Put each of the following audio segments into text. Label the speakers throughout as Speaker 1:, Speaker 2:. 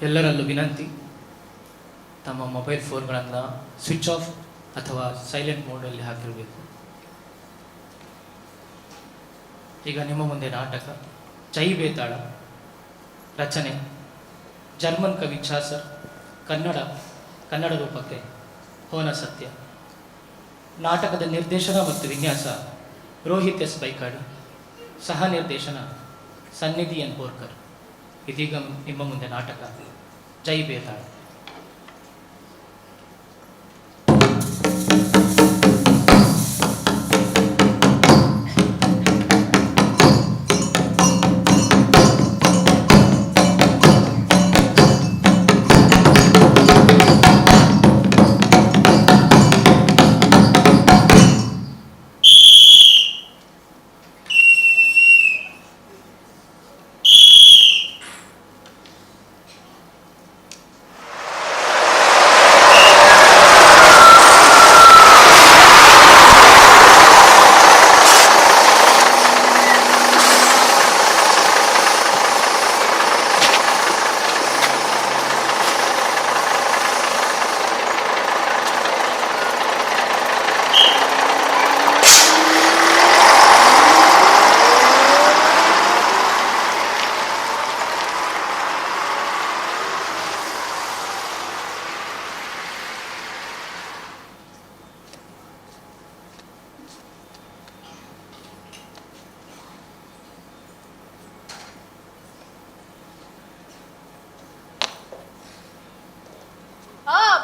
Speaker 1: ಎಲ್ಲರಲ್ಲೂ ವಿನಂತಿ, ತಮ್ಮ ಮೊಬೈಲ್ ಫೋನ್ಗಳನ್ನು ಸ್ವಿಚ್ ಆಫ್ ಅಥವಾ ಸೈಲೆಂಟ್ ಮೋಡಲ್ಲಿ ಹಾಕಿರಬೇಕು. ಈಗ ನಿಮ್ಮ ಮುಂದೆ ನಾಟಕ ಜೈ ಬೇತಾಳ. ರಚನೆ ಜರ್ಮನ್ ಕವಿ ಚಾಸರ್. ಕನ್ನಡ ರೂಪಕ್ಕೆ ಹೋನ ಸತ್ಯ. ನಾಟಕದ ನಿರ್ದೇಶನ ಮತ್ತು ವಿನ್ಯಾಸ ರೋಹಿತ್ ಎಸ್ ಬೈಕಾಡಿ. ಸಹ ನಿರ್ದೇಶನ ಸನ್ನಿಧಿ ಎನ್ ಬೋರ್ಕರ್. ಇದೀಗ ನಿಮ್ಮ ಮುಂದೆ ನಾಟಕ ಜೈ ಬೇತಾಳ.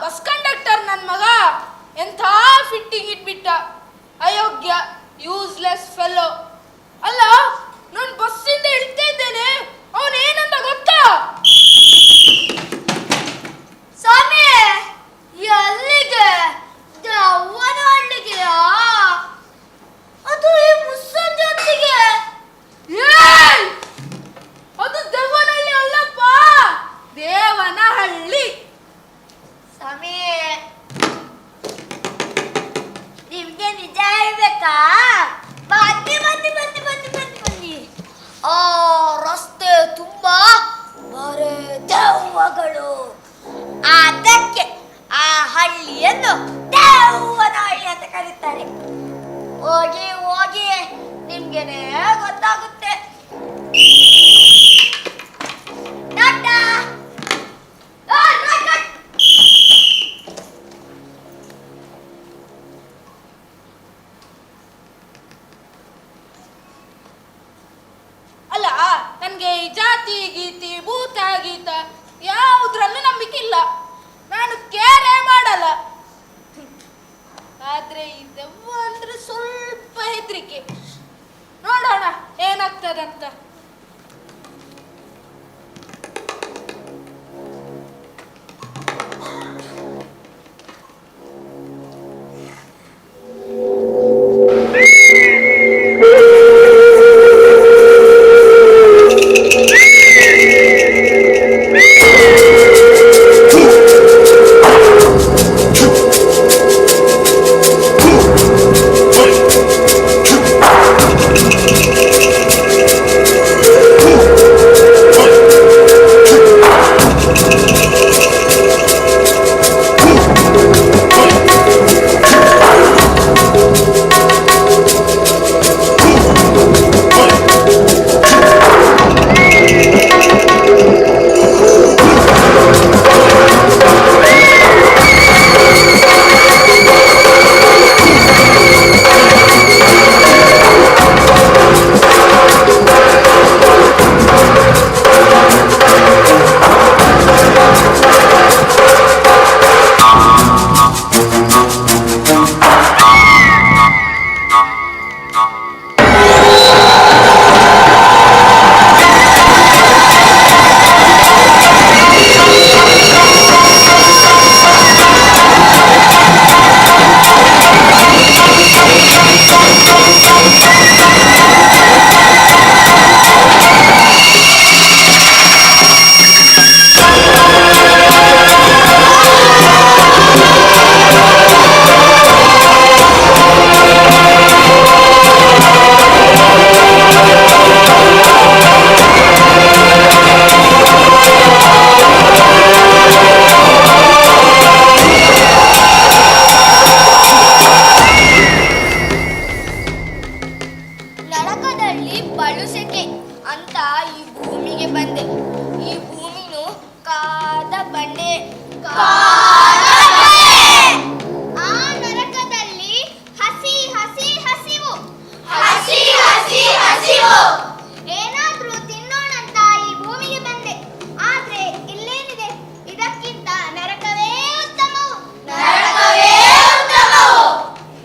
Speaker 2: ಬಸ್ ಕಂಡಕ್ಟರ್ ನನ್ನ ಮಗ ಎಂಥ ಫಿಟ್ಟಿಂಗ್ ಇಟ್ಬಿಟ್ಟ. ಅಯೋಗ್ಯ, ಯೂಸ್ಲೆಸ್ ಫೆಲೋ. ಅಲ್ಲ, ನಾನು ಬಸ್ಸಿಂದ ಇಳ್ತಾ ಇದ್ದೇನೆ, ಅವನೇನಂತ ಗೊತ್ತಾ?
Speaker 3: ಸ್ವಾಮಿ, ಎಲ್ಲಿಗೆ? ಅವನ ಹಳ್ಳಿಗೆಯಾ? ಅದು ಈ ಮುಸ್ಸಂಜೆ ಹೊತ್ತಿಗೆ?
Speaker 2: ಅದು ದೇವನಹಳ್ಳಿ ಅಲ್ಲಪ್ಪ, ದೇವನಹಳ್ಳಿ.
Speaker 3: ಸ್ವಾಮಿ, ನಿಮ್ಗೆ ನಿಜ ಹೇಳ್ಬೇಕಾ? ಬನ್ನಿ ಬನ್ನಿ ಬನ್ನಿ ಬನ್ನಿ ಬನ್ನಿ ಬನ್ನಿ. ಆ ರಸ್ತೆ ತುಂಬಾ ಬರೇ ದೆವ್ವಗಳು. ಅದಕ್ಕೆ ಆ ಹಳ್ಳಿಯನ್ನು ದೇವನಹಳ್ಳಿ ಅಂತ ಕರೀತಾರೆ. ಹೋಗಿ ಹೋಗಿ ನಿಮ್ಗೆನೆ ಗೊತ್ತಾಗುತ್ತೆ. ಟಾಟಾ.
Speaker 2: ಅಲ್ಲ, ನನಗೆ ಈ ಜಾತಿ ಗೀತಿ ಭೂತ ಗೀತ ಯಾವುದ್ರಲ್ಲೂ ನಂಬಿಕಿಲ್ಲ. ನಾನು ಕೇರೇ ಮಾಡಲ್ಲ. ಆದ್ರೆ ಈ ದೆವ್ವ ಅಂದ್ರೆ ಸ್ವಲ್ಪ ಹೆದರಿಕೆ. ನೋಡೋಣ ಏನಾಗ್ತದಂತ.
Speaker 3: ಭೂಮಿಗೆ ಬಂದೆ. ಈ ಭೂಮಿನು ಕಾದ ಬಂಡೆ. ಆ ನರಕದಲ್ಲಿ ಹಸಿ ಹಸಿ ಹಸಿವು. ಏನಾದ್ರೂ ತಿನ್ನೋಣಂತ ಈ ಭೂಮಿಗೆ ಬಂದೆ. ಆದ್ರೆ ಇಲ್ಲೇನಿದೆ? ಇದಕ್ಕಿಂತ ನರಕವೇ ಉತ್ತಮವು.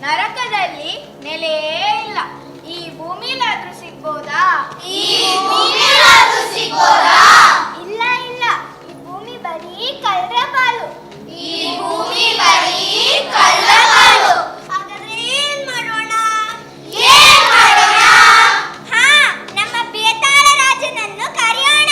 Speaker 3: ನರಕದಲ್ಲಿ ನೆಲೆಯೇ ಇಲ್ಲ. ಈ ಭೂಮಿಲಾದ್ರೂ ಸಿಗ್ಬೋದಾ? ಇಲ್ಲ ಇಲ್ಲ, ಈ ಭೂಮಿ ಬರೀ ಕಳ್ಳರ ಪಾಲು. ಹಾಗಾದ್ರೆ ಏನ್ ಮಾಡೋಣ? ಹಾ, ನಮ್ಮ ಬೇತಾಳ ರಾಜನನ್ನು ಕರೆಯೋಣ.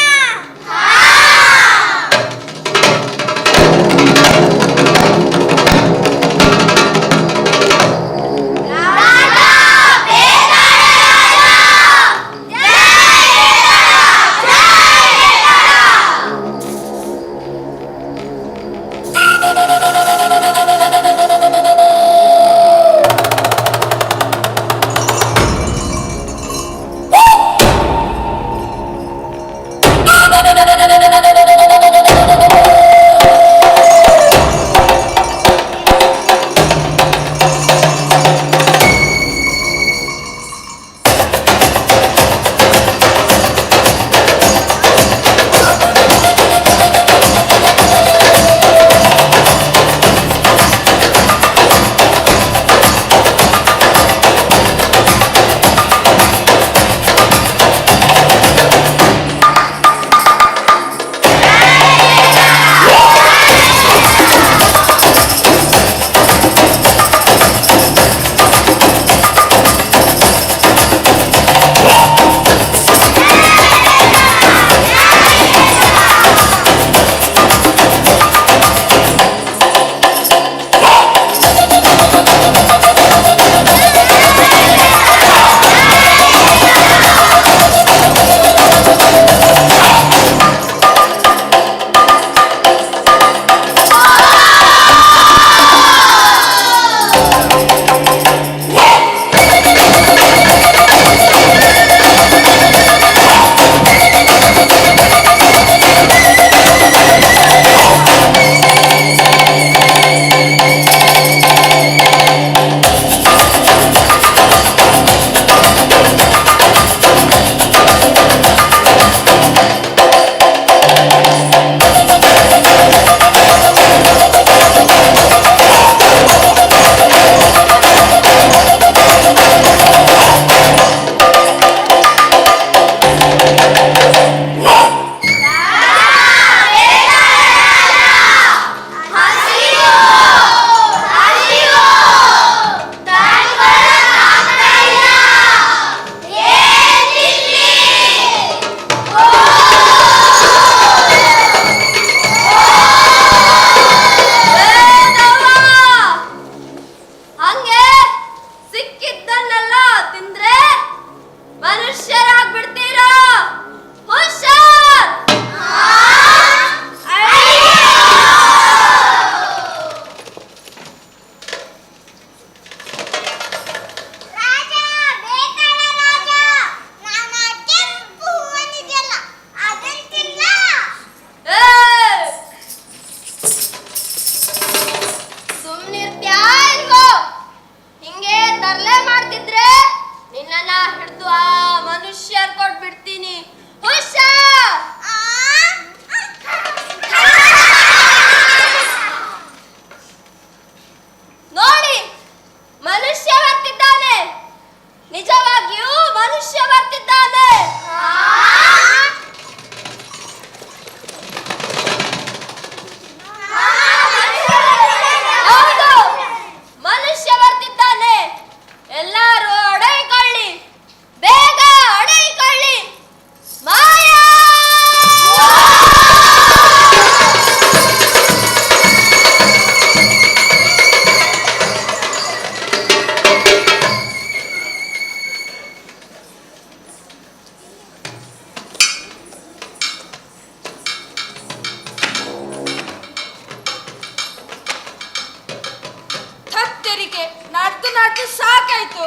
Speaker 2: ನಾಟು ಸಾಕಾಯ್ತು.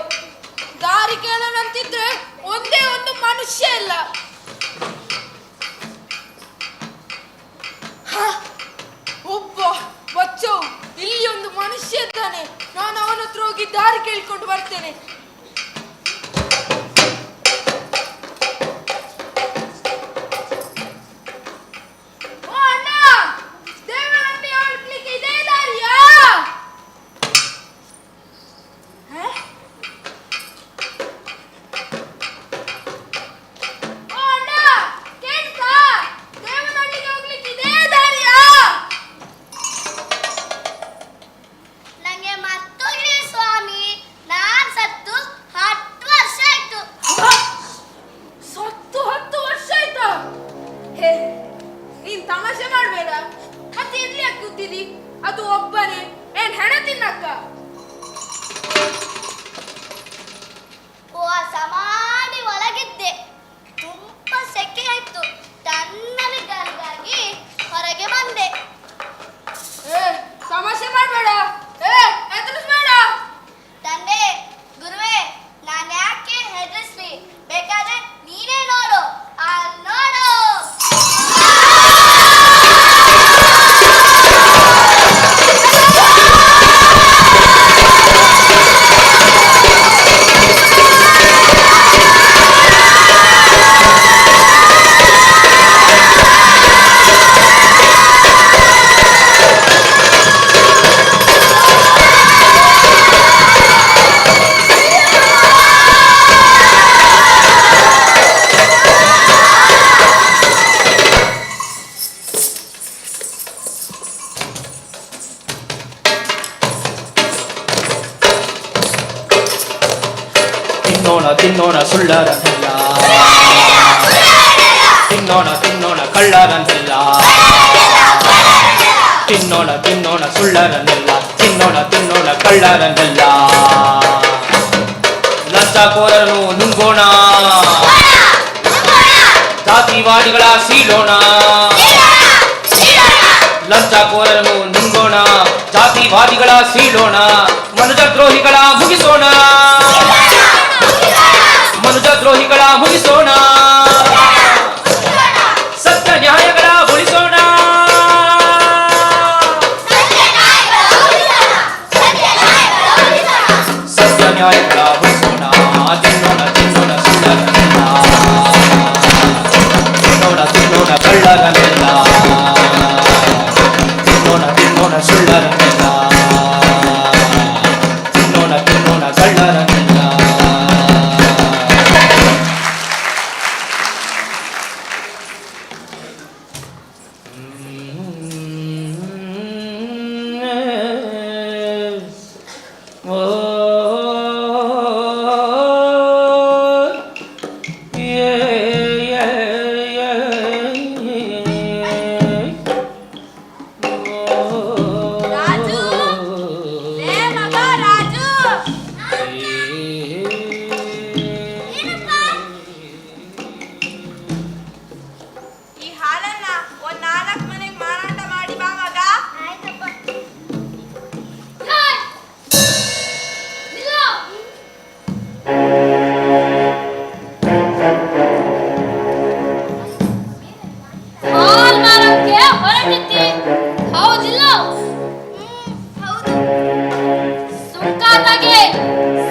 Speaker 2: ದಾರಿ ಕೇಳೋಣಂತಿದ್ರೆ ಒಂದೇ ಒಂದು ಮನುಷ್ಯ ಇಲ್ಲ. ದಾರಿ ಕೇಳಿಕೊಂಡು ಬರ್ತೇನೆ. ಓ ಅಣ್ಣ, ದೇವನಹಳ್ಳಿ ಹೋಗ್ಲಿಕ್ಕೆ ಇದೇ ದಾರಿಯಾ? ಓ ಅಣ್ಣ, ಕೇಳ್ತಾ? ದೇವನಹಳ್ಳಿಗೆ ಹೋಗ್ಲಿಕ್ಕೆ ಇದೇ ದಾರಿಯಾ?
Speaker 3: ನಂಗೆ ಮತ್ತು ಇಳಿ ಸ್ವಾಮಿ, ನಾನ್ ಸತ್ತು 10 ವರ್ಷ ಆಯ್ತು.
Speaker 2: ಸತ್ತು 10 ವರ್ಷ ಆಯ್ತಾ? ಹೇ, ನೀನ್ ತಮಾಷೆ ಮಾಡ್ಬೇಡ. ಮತ್ತೆ ಎಲ್ಲಿ ಯಾಕೆ ಕೂತಿದಿ? ಅದು ಒಬ್ಬನೇ ಏನ್ ಹೆಣ ತಿನ್ನಕ್ಕ?
Speaker 3: ಸಮಾಧಿ ಒಳಗಿದ್ದೆ. ತುಂಬಾ ಸೆಕೆ ಆಯ್ತು. ತಣ್ಣನೆ ಗಾಳಿಗಾಗಿ ಹೊರಗೆ ಬಂದೆ.
Speaker 2: ಏ, ತಮಾಷೆ ಮಾಡ್ಬೇಡ. ಏ, ಹೆದರಿಸ್ಬೇಡ.
Speaker 3: ತಂದೆ, ಗುರುವೇ, ನಾನು ಯಾಕೆ ಹೆದರಿಸ್ಲಿ? ಬೇಕಾದ್ರೆ ನೀನೇ ನೋಡು. ನೋಡು.
Speaker 1: ತಿನ್ನೋಣ ಸುಳ್ಳರನ್ನೆಲ್ಲ, ತಿನ್ನೋಣ ಕಳ್ಳರನ್ನೆಲ್ಲ, ತಿನ್ನೋಣ ಸುಳ್ಳರನ್ನೆಲ್ಲ, ತಿನ್ನೋಣ ಕಳ್ಳರನ್ನೆಲ್ಲ. ಲಂಚಕೋರರನ್ನು ನುಂಗೋಣ, ಜಾತಿವಾದಿಗಳ ಸೀಳೋಣ. ಲಂಚಕೋರರನ್ನು ನುಂಗೋಣ, ಜಾತಿವಾದಿಗಳ ಸೀಳೋಣ. ಮನುಜ ದ್ರೋಹಿಗಳ ಮುಗಿಸೋಣ, ಮನುಜ ದ್ರೋಹಿಗಳ ಮುಗಿಸೋಣ. ಸತ್ಯ ನ್ಯಾಯಗಳ ಉಳಿಸೋಣ. ಸತ್ಯ ನ್ಯಾಯಗಳ ಉಳಿಸೋಣ. ತಿನ್ನೋಣ ಸುಳ್ಳರನ್ನೆಲ್ಲ, ತಿನ್ನೋಣ ಕಳ್ಳರನ್ನೆಲ್ಲ, ತಿನ್ನೋಣ ಸುಳ್ಳರನ್ನೆಲ್ಲ, ತಿನ್ನೋಣ ಕಳ್ಳರನ್ನೆಲ್ಲ.
Speaker 2: ರಾಜು, ಲೇ ಮಗ ರಾಜು. ಈ ಹಾಲನ್ನ ಒಂದ್ 4 ಮನೆಗೆ ಮಾರಾಟ ಮಾಡಿ ಬಾ ಮಗ.
Speaker 3: ಆಯ್ತಪ್ಪ.
Speaker 4: ಹಾಲ್ ಮಾರೋಕೆ ಹೊರಟಿದ್ದೆ, ಹೌದಿಲ್ಲ?
Speaker 3: ಹೌದು.
Speaker 4: ಸುಂಕ ತಗೆ,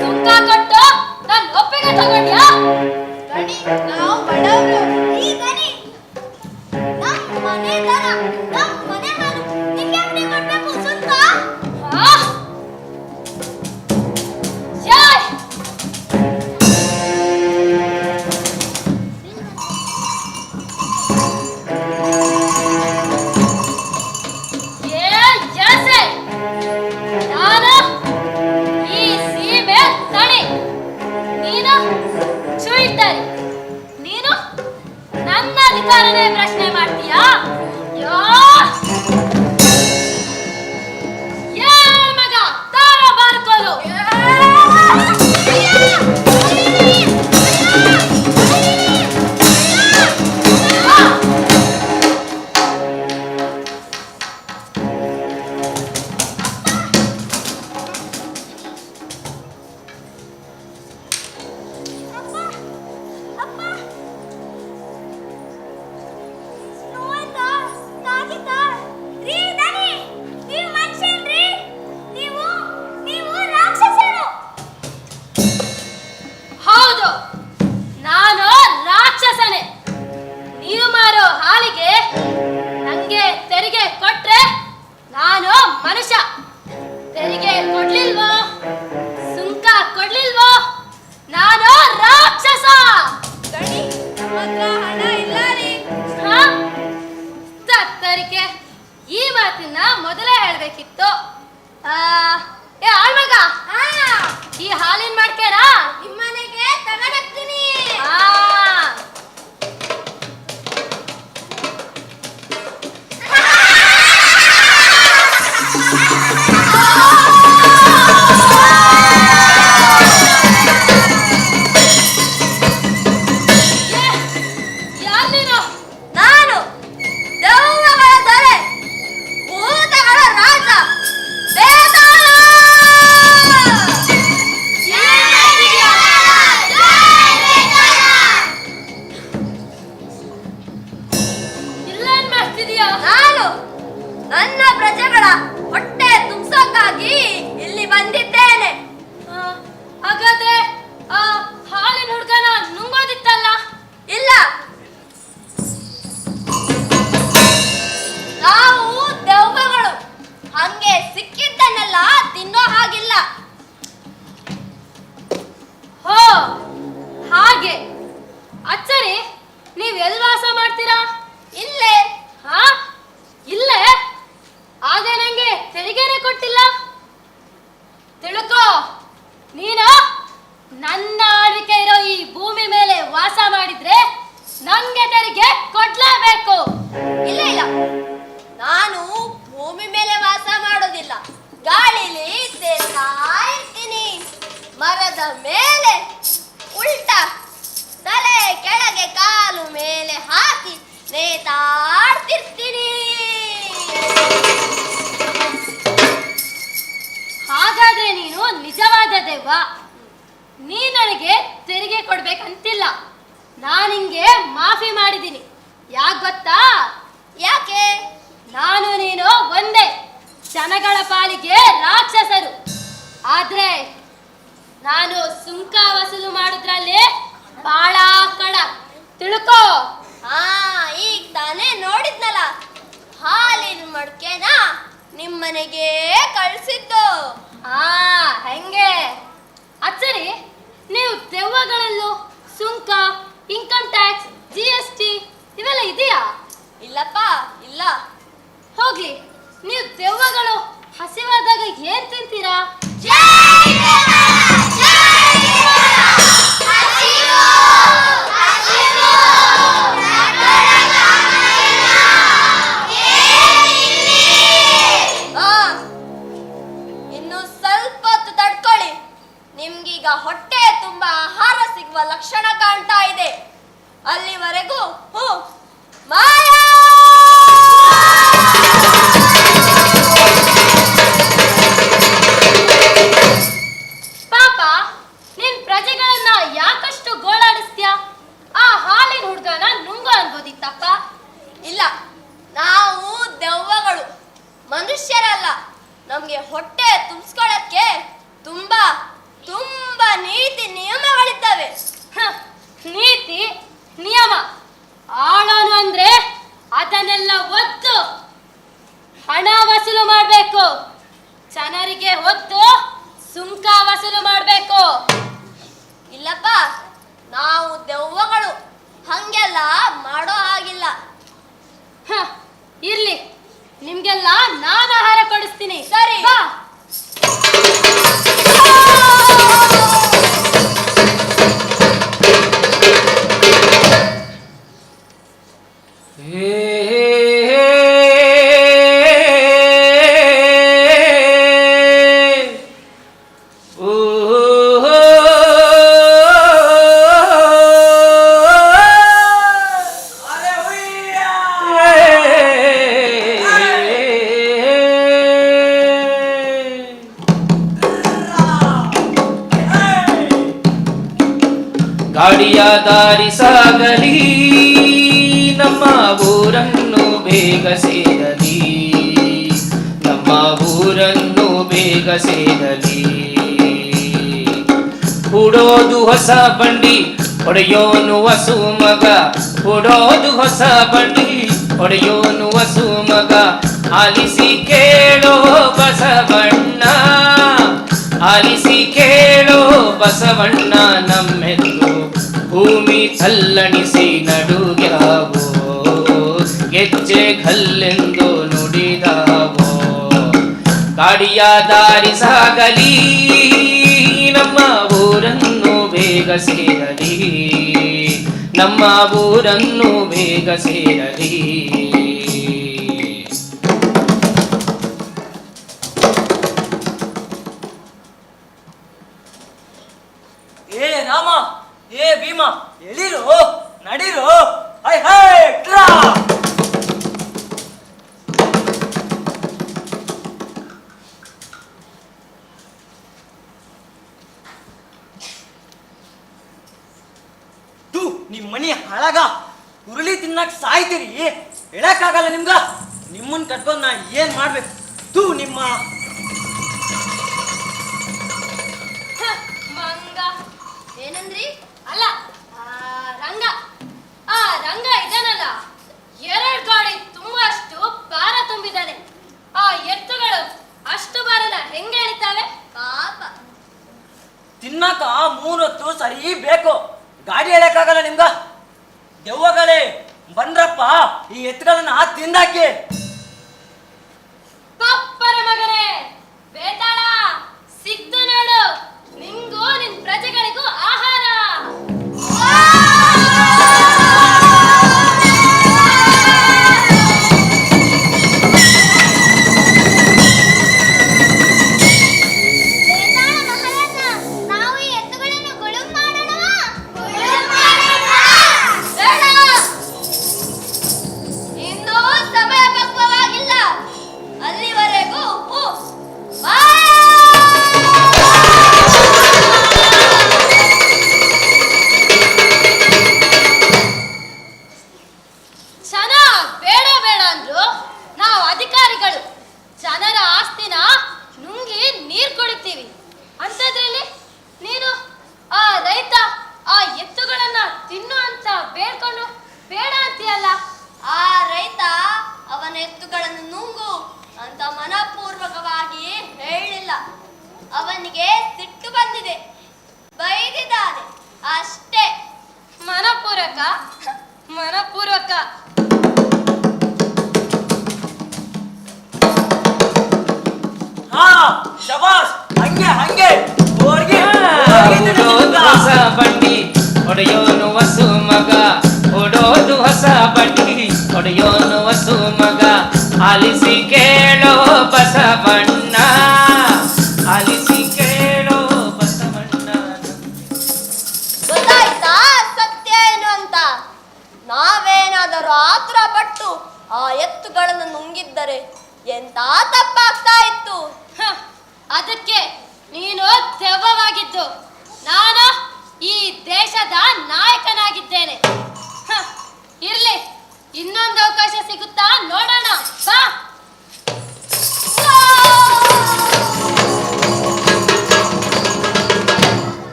Speaker 4: ಸುಂಕ ಕೊಟ್ಟು ನನ್ನ ಒಪ್ಪಿಗೆ ತಗೊಂಡ್ಯಾ?
Speaker 3: ಗಣಿ, ನಾವು ಬಡವರು. ಈ ಗಣಿ ನಮ್ಮ ಮನೆ ದನ, ನಮ್ಮ ಮನೆ ಹಾಲು. ನಿಮ್ಗೆ ಕೊಡ್ಬೇಕು ಸುತ್ತ?
Speaker 4: ಆ? ಜೈ! ಮನುಷ್ಯ ತೆರಿಗೆ ಕೊಡ್ಲಿಲ್ವೋ, ಸುಂಕ ಕೊಡ್ಲಿಲ್ವೋ, ನಾನು ರಾಕ್ಷಸ.
Speaker 2: ಗಣಿ ನಮ್ಮ ಹತ್ರ ಹಣ ಇಲ್ಲ ರೀ.
Speaker 4: ಹಾ? ತತ್ತರಿಕೆ, ಈ ಮಾತನ್ನ ಮೊದಲೇ ಹೇಳ್ಬೇಕಿತ್ತು. ಏ ಆಳ್ಮಗ, ಈ ಹಾಲಿನ ಮಾಡ್ಕೇನಾ?
Speaker 2: ನಿಮ್ಮನೆಗೆ ತಗೊಂಡೋಗ್ತೀನಿ.
Speaker 4: ಯಾರ್ ನೀನು?
Speaker 3: ನಾನು ದೆವ್ವಗಳ ದೊರೆ, ಭೂತಗಳ ರಾಜ, ಬೇತಾಳ.
Speaker 4: ಇಲ್ಲೇನ್ ಮಾಡ್ತಿದೀಯ?
Speaker 3: ನಾನು ನನ್ನ ಪ್ರಜೆಗಳ ಹೊಟ್ಟೆ ತುಂಬಿಸೋಕ್ಕಾಗಿ ಇಲ್ಲಿ ಬಂದಿದ್ದೇನೆ.
Speaker 4: ಹಾಗಾದ್ರೆ ಆ ಹಾಲಿನ ಹುಡುಗನ ನುಂಗೋದಿತ್ತಲ್ಲ?
Speaker 3: ಇಲ್ಲ, ನಾವು ದೆವ್ವಗಳು, ಹಂಗೆ ಸಿಕ್ಕಿದ್ದನ್ನೆಲ್ಲ ತಿನ್ನೋ ಹಾಗಿಲ್ಲ.
Speaker 4: ಹೋ ಹಾಗೆ. ಅಚ್ಚರಿ, ನೀವ್ ಎಲ್ಲಿ ವಾಸ ಮಾಡ್ತೀರಾ?
Speaker 3: ಇಲ್ಲೇ.
Speaker 4: ಹಾ? ಇಲ್ಲೇ? ಆಗ ನಂಗೆ ತೆರಿಗೆನೆ ಕೊಟ್ಟಿಲ್ಲ. ತಿಳ್ಕೋ, ನೀನು ನನ್ನ ಆಳ್ವಿಕೆ ಇರೋ ಈ ಭೂಮಿ ಮೇಲೆ ವಾಸ ಮಾಡಿದ್ರೆ ನಂಗೆ ತೆರಿಗೆ ಕೊಡ್ಲೇಬೇಕು.
Speaker 3: ಇಲ್ಲ ಇಲ್ಲ, ನಾನು ಭೂಮಿ ಮೇಲೆ ವಾಸ ಮಾಡೋದಿಲ್ಲ, ಗಾಳಿಲಿ ತೇಲ್ತಾ ಇರ್ತೀನಿ. ಮರದ ಮೇಲೆ ಉಲ್ಟಾ ತಲೆ ಕೆಳಗೆ ಕಾಲು ಮೇಲೆ ಹಾಕಿ ನೇತಾಡ್ತಿರ್ತೀನಿ.
Speaker 4: ಹಾಗಾದ್ರೆ ನೀನು ನಿಜವಾದ ದೆವ್ವ. ನೀ ನನಗೆ ತೆರಿಗೆ ಕೊಡ್ಬೇಕಂತಿಲ್ಲ. ನಾನು ನಿಂಗೆ ಮಾಫಿ ಮಾಡಿದ್ದೀನಿ. ಯಾಕೆ ಗೊತ್ತಾ?
Speaker 3: ಯಾಕೆ?
Speaker 4: ನಾನು ನೀನು ಒಂದೇ, ಜನಗಳ ಪಾಲಿಗೆ ರಾಕ್ಷಸರು. ಆದ್ರೆ ನಾನು ಸುಂಕ ವಸೂಲು ಮಾಡುದ್ರಲ್ಲಿ ಬಹಳ ಕಡ. ತಿಳ್ಕೋ.
Speaker 3: ಹಾ, ಈಗ ತಾನೇ ನೋಡಿದ್ನಲ್ಲ, ಹಾಲಿನ ಮಡ್ಕೆನ ನಿಮ್ಮನೆಗೆ ಕಳಿಸಿದ್ದು.
Speaker 4: ಹೆಂಗೆ? ಅಚ್ಚರಿ, ನೀವು ದೆವ್ವಗಳಲ್ಲೂ ಸುಂಕ, ಇನ್ಕಮ್ ಟ್ಯಾಕ್ಸ್, GST ಇವೆಲ್ಲ ಇದೆಯಾ?
Speaker 3: ಇಲ್ಲಪ್ಪ, ಇಲ್ಲ.
Speaker 4: ಹೋಗ್ಲಿ, ನೀವು ದೆವ್ವಗಳು ಹಸಿವಾದಾಗ ಏನ್ ತಿಂತೀರಾ?
Speaker 3: ಇನ್ನು ಸ್ವಲ್ಪ ಹೊತ್ತು ತಡ್ಕೊಳ್ಳಿ, ನಿಮ್ಗೀಗ ಹೊಟ್ಟೆ ತುಂಬಾ ಆಹಾರ ಸಿಗುವ ಲಕ್ಷಣ ಕಾಣ್ತಾ ಇದೆ. ಅಲ್ಲಿವರೆಗೂ ಮಾಯಾ.
Speaker 4: ಪಾಪ, ನಿನ್ ಪ್ರಜೆಗಳನ್ನ ಯಾಕಷ್ಟು ಗೋಳಾಡಿಸ್ತೀಯ? ಆ ಹಾಲಿನ ಹುಡುಗನ ನುಂಗು ಅನ್ಬೋದಿತ್ತಪ್ಪ.
Speaker 3: ಇಲ್ಲ, ನಾವು ದೆವ್ವಗಳು, ಮನುಷ್ಯರಲ್ಲ. ನಮ್ಗೆ ಹೊಟ್ಟೆ ತುಂಬಿಸ್ಕೊಳ್ಳಕ್ಕೆ ತುಂಬಾ ತುಂಬಾ ನೀತಿ ನಿಯಮಗಳಿದ್ದಾವೆ.
Speaker 4: ನೀತಿ ನಿಯಮ ಆಳೋನು ಅಂದ್ರೆ ಅದನ್ನೆಲ್ಲ ಒತ್ತು ಹಣ ವಸೂಲು ಮಾಡ್ಬೇಕು. ಜನರಿಗೆ ಒತ್ತು ಸುಂಕ ವಸೂಲು ಮಾಡ್ಬೇಕು.
Speaker 3: ಇಲ್ಲಪ್ಪ, ನಾವು ದೆವ್ವಗಳು, ಹಂಗೆಲ್ಲ ಮಾಡೋ ಹಾಗಿಲ್ಲ.
Speaker 4: ಇರ್ಲಿ, ನಿಮ್ಗೆಲ್ಲ ನಾನು ಆಹಾರ ಕೊಡಿಸ್ತೀನಿ.
Speaker 3: ಸರಿ.
Speaker 4: ಬಾ.
Speaker 1: ಗಾಡಿಯ ದಾರಿ ಸಾಗಲಿ, ನಮ್ಮ ಊರನ್ನು ಬೇಗ ಸೇರಲಿ, ನಮ್ಮ ಊರನ್ನು ಬೇಗ ಸೇರಲಿ. ಹುಡೋದು ಹೊಸ ಬಂಡಿ, ಹೊಡೆಯೋನು ವಸು ಮಗ, ಹುಡೋದು ಹೊಸ ಬಂಡಿ, ಹೊಡೆಯೋನು ವಸು ಮಗ ಆಲಿಸಿ ಕೇಳೋ ಬಸವಣ್ಣ, ಆಲಿಸಿ ಕೇಳೋ ಬಸವಣ್ಣ. ನಮ್ಮೆತ್ತು ಭೂಮಿ ತಲ್ಲಣಿಸಿ ನಡುಗ್ಯಾವೋ, ಗೆಜ್ಜೆ ಕಲ್ಲೆಂದು ನುಡಿದಾವೋ. ಗಾಡಿಯ ದಾರಿ ಸಾಗಲಿ, ನಮ್ಮ ಊರನ್ನು ಬೇಗ ಸೇರಲಿ, ನಮ್ಮ ಊರನ್ನು ಬೇಗ ಸೇರಲಿ.
Speaker 5: ಏ ರಾಮ, ಏ ಭೀಮ, ಎಳಿರೋ, ನಡಿರೋ, ಹೈ ಹೈ ಟ್ರಾ. ನಿಮ್ ಮನಿ ಹಾಳಾಗ ಉರುಳಿ ತಿನ್ನಕ್ ಸಾಯ್ತೀರಿ, ಹೇಳಕ್ಕಾಗಲ್ಲ ನಿಮ್ಗ. ನಿಮ್ಮನ್ ಕಟ್ಕೊಂಡ್ ನಾ ಏನ್ ಮಾಡ್ಬೇಕು? ತೂ ನಿಮ್ಮ
Speaker 4: ಮಂಗ ಏನಂದ್ರಿ? ಅಲ್ಲ ರಂಗ. ಆ ರಂಗ ಇದಾನಲ್ಲ, 2 ಗಾಡಿ ತುಂಬಷ್ಟು ಭಾರ ತುಂಬಿದ್ದಾನೆ. ಆ ಎತ್ತುಗಳು ಅಷ್ಟು ಭಾರನ ಹೆಂಗೆ ಎಳಿತಾವೆ ಪಾಪ.
Speaker 5: ತಿನ್ನಕ 3 ಹೊತ್ತು ಸರಿ ಬೇಕು, ಗಾಡಿ ಹೇಳಕ್ಕಾಗಲ್ಲ ನಿಮ್ಗ. ದೆವ್ವಗಳೇ ಬಂದ್ರಪ್ಪ, ಈ ಎತ್ತುಗಳನ್ನ ತಿಂದಾಕಿ.
Speaker 4: ಪಪ್ಪರ ಮಗನೇ ಬೇತಾಳ, ಸಿಗ್ದು ನೋಡು, ನಿಂಗೂ ನಿನ್ ಪ್ರಜೆಗಳಿಗೂ ಆಹಾರ.
Speaker 3: ಅವನಿಗೆ ಸಿಟ್ಟು ಬಂದಿದೆ, ಬೈದಿದ್ದಾನೆ ಅಷ್ಟೇ.
Speaker 4: ಮನಪೂರ್ವಕ ಮನಪೂರ್ವಕ.
Speaker 5: ಹಾ ಶಬಾಸ್, ಹಂಗೆ ಹಂಗೆ
Speaker 1: ಹೊಸ ಬಂಡಿ ಹೊಡೆಯೋನು ವಸು ಮಗ, ಹೊಡೋದು ಹೊಸ ಬಂಡಿ ಹೊಡೆಯೋನು ವಸು ಮಗ. ಆಲಿಸಿ ಕೇಳೋ ಬಸವಣ್ಣ, ಆಲಿಸಿ ಕೇಳೋ ಬಸವಣ್ಣ.
Speaker 3: ಗೊತ್ತಾಯ್ತಾ ಸತ್ಯ ಏನು ಅಂತ? ನಾವೇನಾದರೂ ಆತುರ ಪಟ್ಟು ಆ ಎತ್ತುಗಳನ್ನು ನುಂಗಿದ್ದರೆ ಎಂತ ತಪ್ಪಾಗ್ತಾ ಇತ್ತು.
Speaker 4: ಅದಕ್ಕೆ ನೀನು ದೆವ್ವವಾಗಿದ್ದು, ನಾನು ಈ ದೇಶದ ನಾಯಕನಾಗಿದ್ದೇನೆ. ಇರ್ಲಿ, ಇನ್ನೊಂದು ಅವಕಾಶ ಸಿಗುತ್ತಾ ನೋಡೋಣ ಬಾ.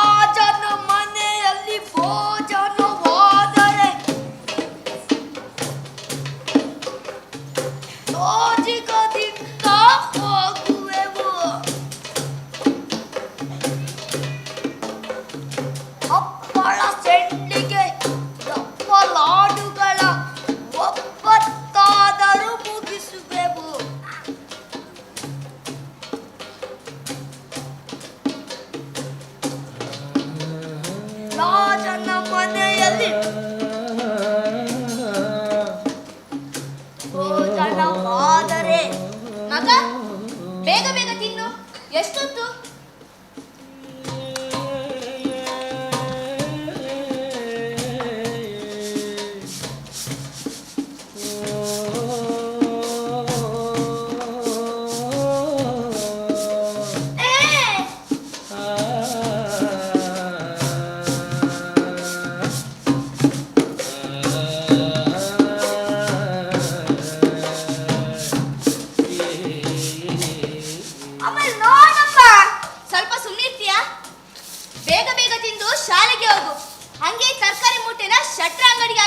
Speaker 3: ರಾಜನ ಮನೆಯಲ್ಲಿ ಭೋಜನವಾದರೆ ಮಗ ಬೇಗ ಬೇಗ ತಿನ್ನು. ಎಷ್ಟೊತ್ತು?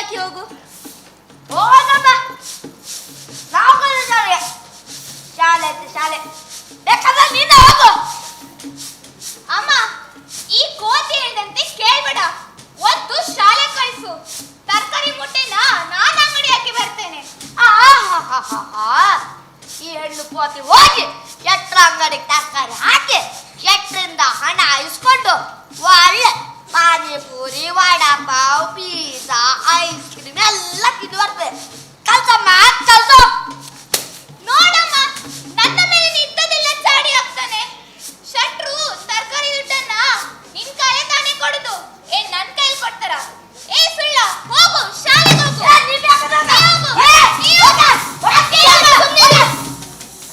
Speaker 2: ಹಾಕಿ ಹೋಗು.
Speaker 3: ಹೋಗಮ್ಮ, ನಾವು ಶಾಲೆ ಶಾಲೆ ಐತೆ ಶಾಲೆ ಬೇಕಾದ್ರೆ ನೀನು ಹೋಗು. ಅಮ್ಮ, ಈ ಕೋತಿ ಹೇಳ್ದಂತೆ ಕೇಳ್ಬೇಡ, ಒಂದು ಶಾಲೆ ಕಳಿಸು. ತರಕಾರಿ ಮುಟ್ಟೆನ ನಾನು ಅಂಗಡಿ ಹಾಕಿ ಬರ್ತೇನೆ. ಈ ಹೆಣ್ಣು ಕೋತಿ ಹೋಗಿ ಎಟ್ರ ಅಂಗಡಿಗೆ ತರಕಾರಿ ಹಾಕಿ ಎಟ್ರಿಂದ ಹಣ ಇಸ್ಕೊಂಡು ಒಳ್ಳೆ panipuri, vada pav, pizza, ice cream ಎಲ್ಲ ತಿಂದು ಬರ್ತೇನೆ. ಕಲ್ಸಮ್ಮ, ಕಲ್ಸು. ನೋಡಮ್ಮ, ನನ್ನ ಮೇಲೆ ನಿಂತದೆಲ್ಲ ಚಾಡಿ ಆಗ್ತಾನೆ. ಶಟ್ರು ತರಕಾರಿ ದುಡ್ಡನ್ನ ನಿನ್ ಕೈಲೇ ತಾನೇ ಕೊಡುದು, ನನ್ ಕೈಲಿ ಕೊಡ್ತಾರ? ಸುಳ್ಳ. ಹೋಗು, ಶಾಲೆಗೆ ಹೋಗು.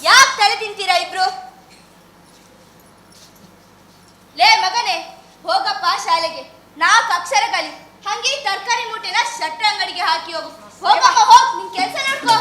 Speaker 2: ಯಾಕೆ ತಲೆ ತಿಂತೀರಾ ಇಬ್ರು? ಲೇ ಮಗನೇ, ಹೋಗಪ್ಪ ಶಾಲೆಗೆ, 4 ಅಕ್ಷರ ಕಲಿ. ಹಂಗೆ ತರಕಾರಿ ಮೂಟೆನ ಶಟ್ರ ಅಂಗಡಿಗೆ ಹಾಕಿ ಹೋಗು. ಹೋಗಮ್ಮ, ಹೋಗ್, ನಿನ್ ಕೆಲಸ ನೋಡ್ಕೋ.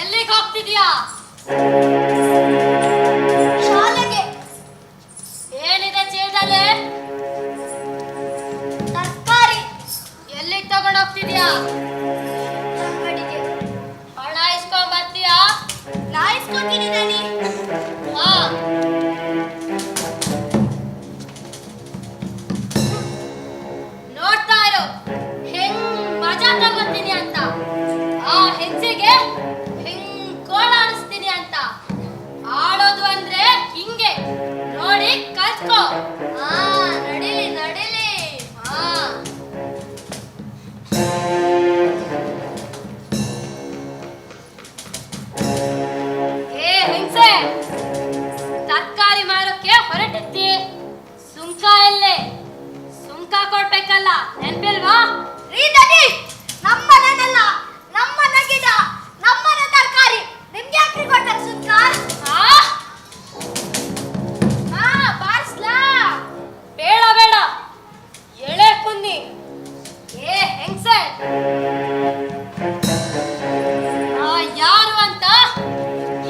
Speaker 4: ಎಲ್ಲಿಗೆ ಹೋಗ್ತಿದ್ಯಾ?
Speaker 3: ಶಾಲೆಗೆ.
Speaker 4: ಏನಿದೆ ಚೀಲದಲ್ಲಿ?
Speaker 3: ತರಕಾರಿ.
Speaker 4: ಎಲ್ಲಿಗೆ ತಗೊಂಡು ಹೋಗ್ತಿದ್ಯಾ?
Speaker 3: ಅಂಗಡಿಗೆ.
Speaker 4: ಹಣ ಇಸ್ಕೊಂಡ್ ಬರ್ತೀಯಾ?
Speaker 2: ನಾ ಇಸ್ಕೊತೀನಿ ನಾನಿ.
Speaker 4: ಹಾ. ನೋಡ್ತಾ ಇರು, ಹೆಂಗ್ ಮಜಾ ತಗೋತೀನಿ ಅಂತ. ಆ ಹೆಜ್ಜೆಗೆ ಹೆಂಗ್ ಕೋಲಾಡಿಸ್ತೀನಿ ಅಂತ. ಆಡೋದು ಅಂದ್ರೆ ಹಿಂಗೆ ನೋಡಿ ಕಲ್ತ್ಕೋ. ನಡಿಲಿ ನಡಿಲಿ. ಹಾ. ಹೆಂಗ್ಸೆ, ತರಕಾರಿ ಮಾರೋಕೆ ಹೊರಟಿದ್ದಿ, ಸುಂಕ ಎಲ್ಲೇ? ಸುಂಕ ಕೊಡ್ಬೇಕಲ್ಲ, ನೆನ್ಪಿಲ್ವಾ?
Speaker 3: ರೀ ದನಿ, ನಮ್ಮನೆಲ್ಲ ನಮ್ಮನ ಗಿಡ, ನಮ್ಮನ ತರಕಾರಿ, ನಿಮ್ಗೆ ಯಾಕ್ರಿ ಕೊಡ್ತಾರೆ ಸುತ್ತ?
Speaker 4: ಬಾರ್ಸ್ಲಾ? ಬೇಡ ಬೇಡ, ಎಳೆ ಕುನ್ನಿ. ಹೆಂಗ್ಸೆ, ಯಾರು ಅಂತ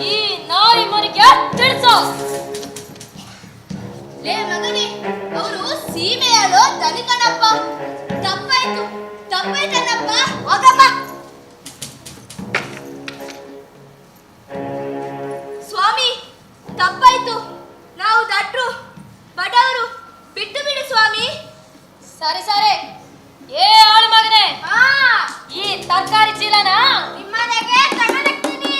Speaker 4: ಈ ನಾಯಿ ಮರಿಗೆ ತಿಳಿಸು.
Speaker 2: ಲೇ ಮಗನೇ, ಅವರು ಸೀಮೆಯಾಳೋ ದನಿಕನಪ್ಪ. ತಪ್ಪಾಯ್ತು, ತಪ್ಪಾಯ್ತನಪ್ಪ.
Speaker 3: ಹೋಗಮ್ಮ.
Speaker 2: ಸ್ವಾಮಿ, ತಪ್ಪಾಯ್ತು. ನಾವು ದಟ್ರು, ಬಡವರು, ಬಿಟ್ಟು ಬಿಡು ಸ್ವಾಮಿ.
Speaker 4: ಸರಿ ಸರಿ. ಆಳು ಮಗನೇ,
Speaker 2: ಹಾ,
Speaker 4: ಈ ತರಕಾರಿ ಚೀಲನ
Speaker 2: ನಿಮ್ಮನೆಗೆ ತಗೊಂಡೋಗ್ತೀನಿ.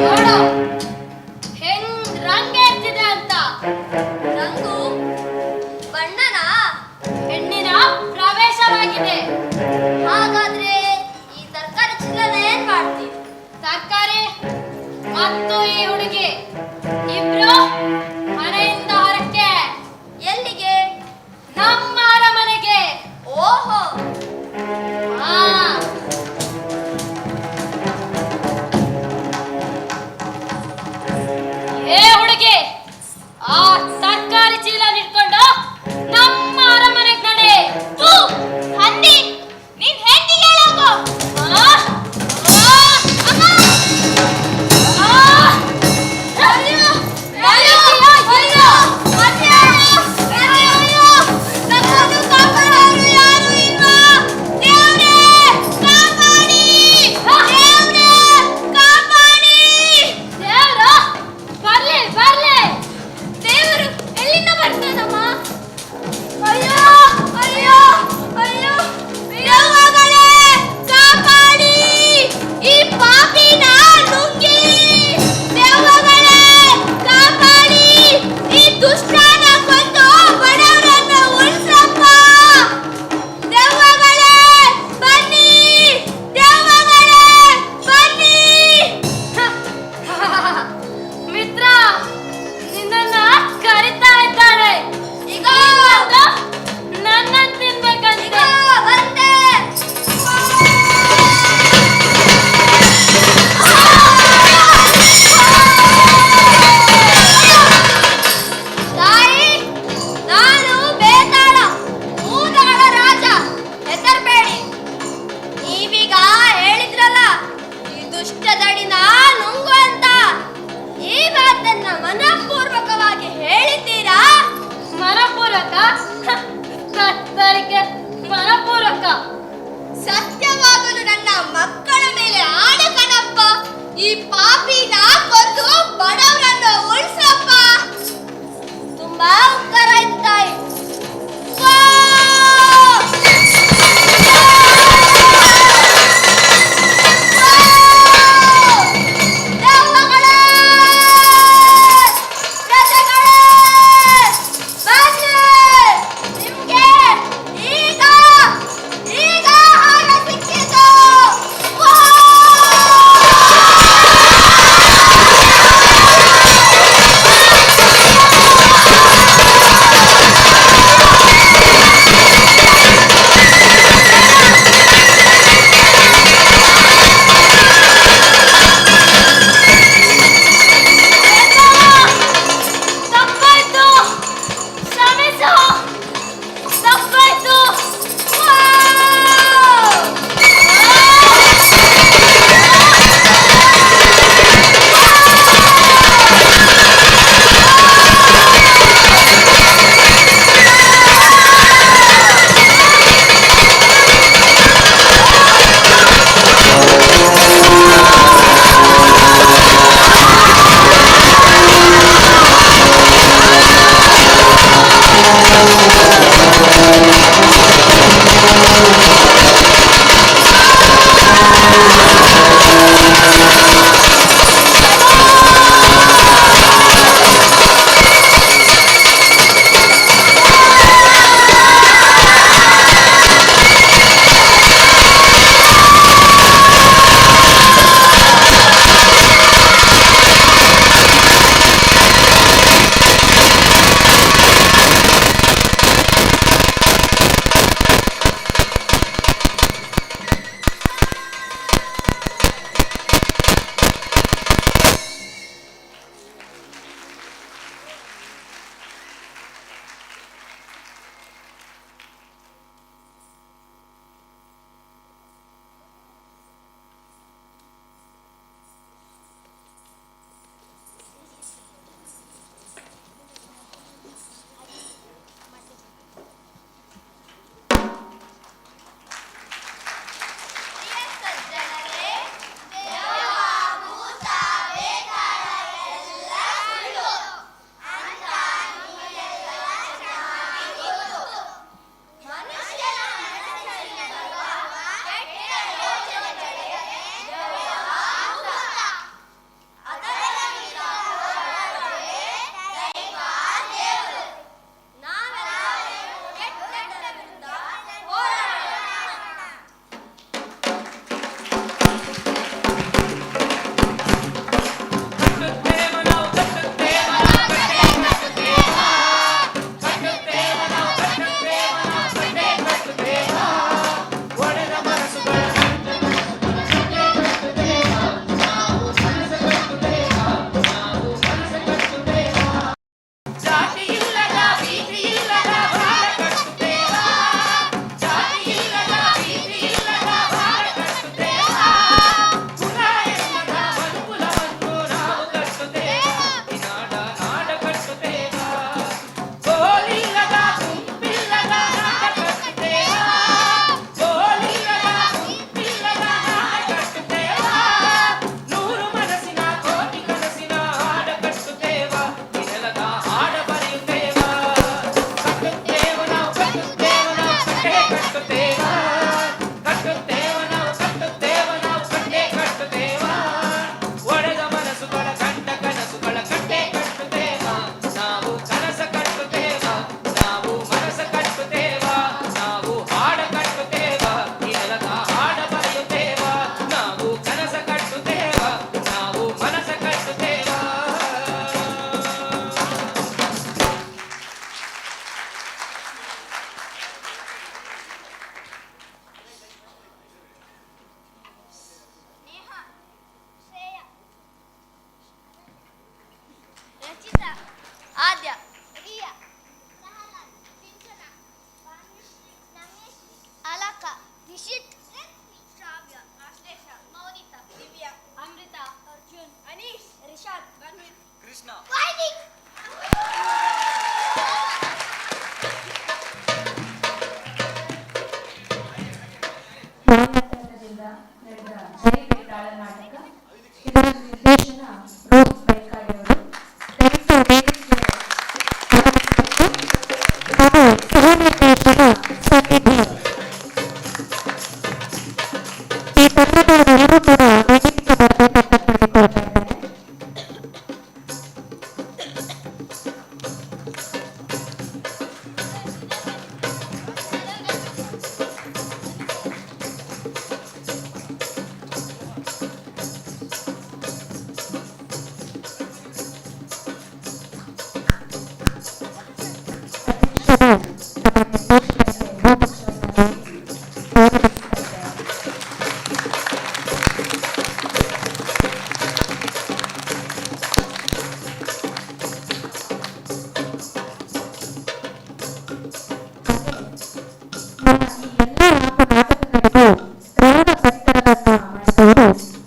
Speaker 4: ನೋಡು, ಹೆಂಗ್ ಮತ್ತು ಈ ಹುಡುಗಿ ಇಬ್ರು ಮನೆಯಿಂದ ಹೊರಕ್ಕೆ.
Speaker 2: ಎಲ್ಲಿಗೆ?
Speaker 4: ನಮ್ಮ ಅರಮನೆಗೆ.
Speaker 2: ಓಹೋ,
Speaker 4: ಆ, ಏ ಹುಡುಗಿ, ಆ ತರಕಾರಿ ಚೀಲ ನಿಟ್ಕೊಂಡು ನಮ್ಮ ಅರಮನೆಗೆ ನಡೆ.
Speaker 2: ಥು, ಹಂದಿ, ನೀನ್ ಹೆಂಡತಿ ಹೇಳೋಗು.
Speaker 4: ಆ, ಆ,
Speaker 2: ಅಮ್ಮ,
Speaker 4: ಆ,
Speaker 2: ಅಯ್ಯೋ,
Speaker 4: ನಡೀತೀಯಾ?
Speaker 3: ರಿಷಾದ್
Speaker 5: ಕೃಷ್ಣ
Speaker 3: ಫೈಟಿಂಗ್.
Speaker 6: ನಾಟಕದಿಂದ ನಡೆದ ಜೈ ಬೇತಾಳ ನಾಟಕ. ಇದರ ನಿರ್ದೇಶನ ರೋಸ್ ಬೈಕಾಡಿಯವರು. ದಯವಿಟ್ಟು ವೇದಿಕೆಗೆ ಈ ತಂಡದವರೆಲ್ಲರೂ ಕೂಡ ವೇದಿಕೆಗೆ ಬರಬೇಕಂತ ಕೇಳಿಕೊಳ್ತಾ ಇದ್ದಾರೆ.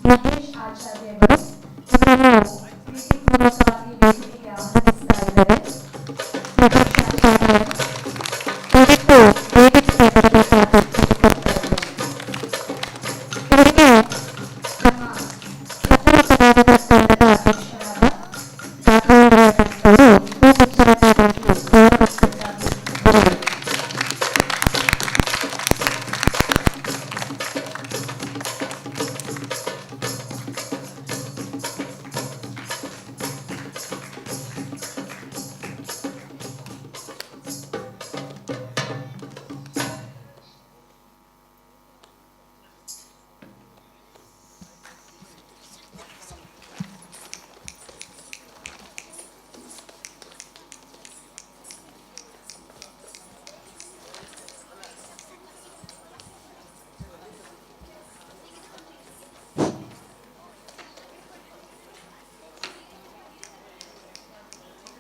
Speaker 6: ಮಹೇಶ್ ಆಚಾರ್ಯರು ಇವರನ್ನು